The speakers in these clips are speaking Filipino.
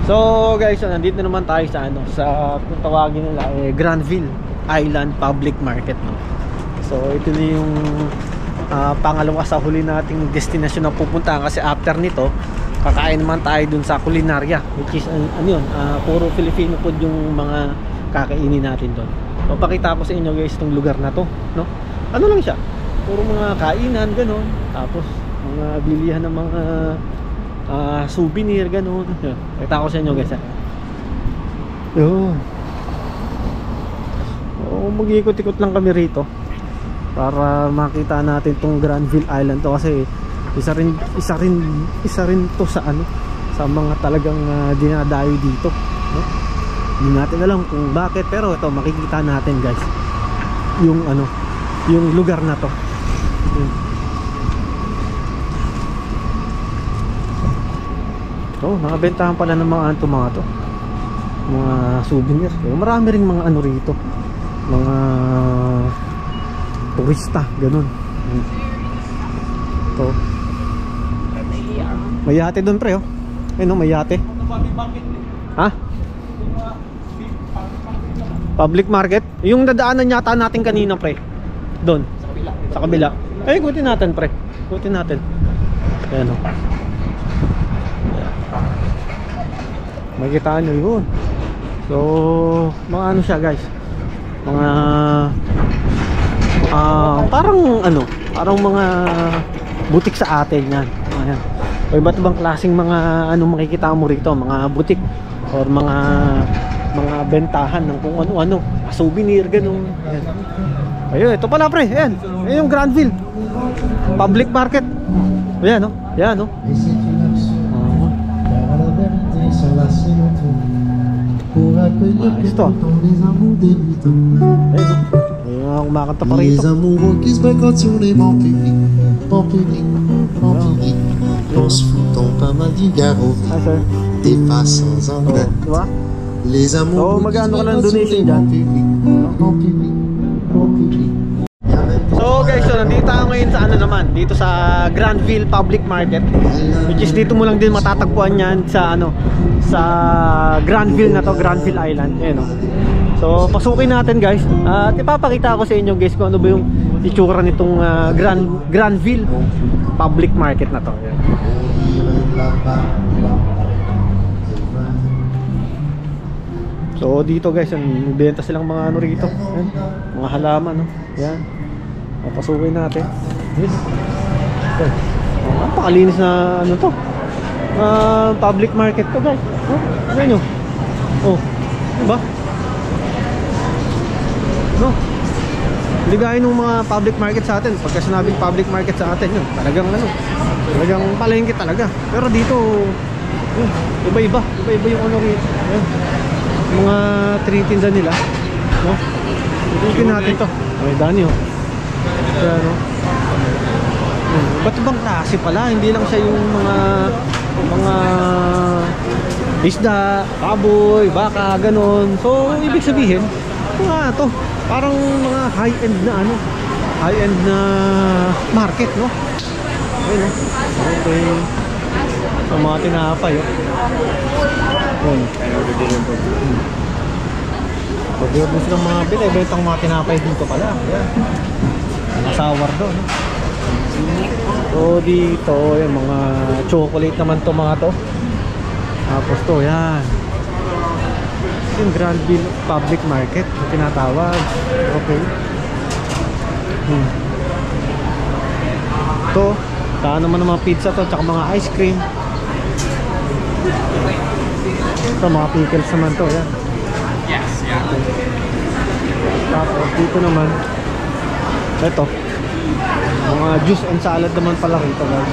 So guys, nandito naman tayo sa kung tawagin nila Granville Island Public Market, no? So ito na yung pangalawa sa huli nating destination na pupuntahan, kasi after nito kakain naman tayo dun sa Culinaria, which is puro Filipino food yung mga kakainin natin doon. So pakita ko sa inyo guys itong lugar na to, no? Ano lang siya, puro mga kainan ganon, tapos mga bilihan ng mga souvenir ganon. Pakita ko sa inyo guys. Mag-ikot-ikot lang kami rito para makita natin tong Granville Island to, kasi isa rin to sa sa mga talagang dinadayo dito, no? Hindi natin alam kung bakit, pero ito makikita natin guys yung yung lugar na to. Nakabentahan pala ng mga mga souvenir. Marami ring mga rito, mga turista ganun. Ito may yate doon pre, may yate. Ha? Public market? Yung dadaanan yata natin kanina pre, doon sa kabila. Ikutin natin pre, ikutin natin. Ayan makikita nyo yun. So mga siya guys, mga parang mga butik sa atin yan. Ayan. O iba't ibang klaseng mga makikita mo rito, mga butik or mga bentahan ng kung ano-ano, souvenir ganun. Ayan. Ayun, ito pala pre, ayan. Ayan yung Granville Public Market. Ayan yan ito. Ayun, kumakanta pa rito. So magkano ka ng donation dyan? So guys, nandito tayo ngayon sa dito sa Granville Public Market, which is dito mo lang din matatagpuan yan sa sa Granville na to, Granville Island. So pasukin natin guys, at ipapakita ko sa inyo guys kung ano ba yung itsura nitong Granville Public Market na to. So dito guys, benta silang mga rito, mga halaman, yan. Papasukin natin. Napakalinis na to, public market to guys. Ano nyo? Diba? Hindi gaya ng mga public market sa atin. Pagka sinabing public market sa atin, yun talagang talagang palengke talaga. Pero dito iba-iba yung rito. Mga tinitinda nila, no? Tingnan natin to. May dani ba't ibang klase pala, hindi lang siya yung mga isda, baboy, baka, ganon. So ibig sabihin to parang mga high-end na market, no? Ayun, okay. So mga tinapay, pag-iwag mo silang mga binibentang mga tinapay dito pala. Ayan, mga sourdough, no? So dito yung mga chocolate naman to, mga to. Tapos to, yan yung Granville Public Market yung tinatawag. Okay. To, saan naman ng mga pizza to, tsaka mga ice cream. Ito, mga pickles naman to, yan. Yes, yeah. Tapos dito naman, ito, mga juice and salad naman pala rito guys.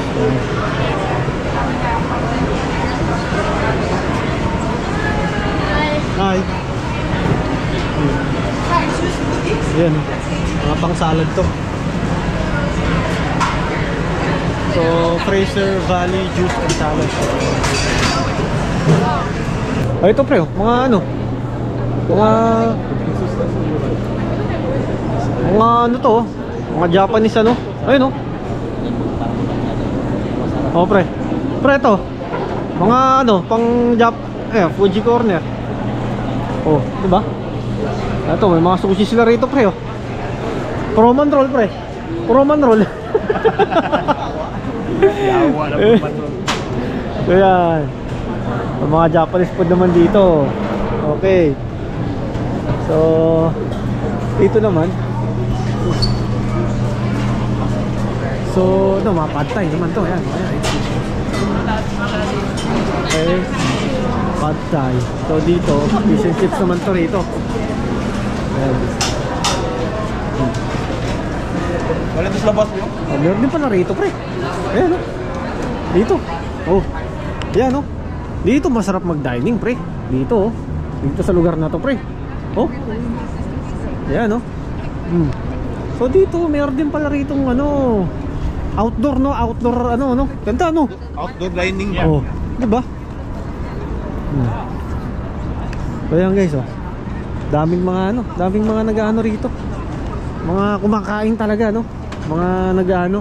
Hi. Yan, mga pang salad to. So Fraser Valley Juice and Salad. Ito pre, mga mga to, mga Japanese ayun pre ito, mga pang Ayan, Fuji Corner. Oh, diba? Ito, may mga sushi sila rito, pre, oh. Proman roll, pre. Proman roll. Yawa na Proman roll. So yan, mga Japanese food naman dito. Okay. So dito naman, so no, mga pad thai naman to. Ayan, ayan. Okay, pad thai. So dito, fish and chips naman to rito. Ayan. Wala ito sa labas mo? Oh, meron din pala rito, pre. Ayan, oh. Dito. Oh. Yan, oh. Dito masarap mag-dining, pre. Dito, oh. Dito sa lugar na to, pre. Oh. Yan, oh. So dito, meron din pala rito ano, outdoor, no? Outdoor, ano, no? Ganda, no? Outdoor dining ba? Oh. Diba? So yan, guys, oh. Daming mga, ano, daming mga nag-ano rito. Mga kumakain talaga, no? Mga nag-ano,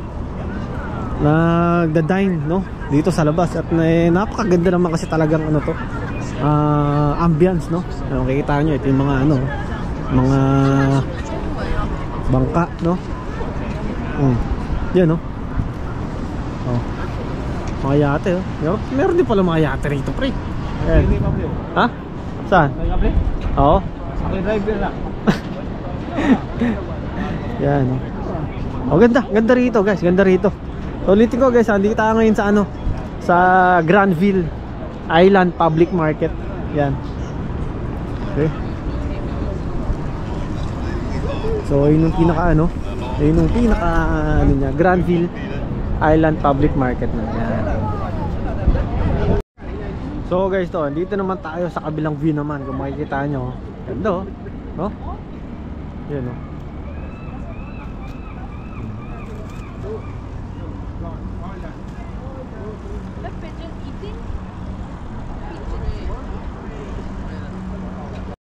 nagda-dine, no? Dito sa labas. At napakaganda naman kasi talagang ano to, ambience, no? Makikita nyo, ito yung mga ano, mga bangka, no? Yan, no? Oh. Mga yate, oh. Meron din pala mga yate rito, pre. Ayan. Ha? Saan? Oo. Ako yung driver na. Yan, no? Oh, ganda, ganda rito, guys, ganda rito. So ulitin ko, guys, andito tayo ngayon sa ano, sa Granville Island Public Market. Yan. Okay. So yun yung pinaka ano, yun yung pinaka ano niya, Granville Island Public Market na. Yan. So guys, to, dito naman tayo sa kabilang view naman. Kung makikita nyo, ganda, oh. No? Yan, oh.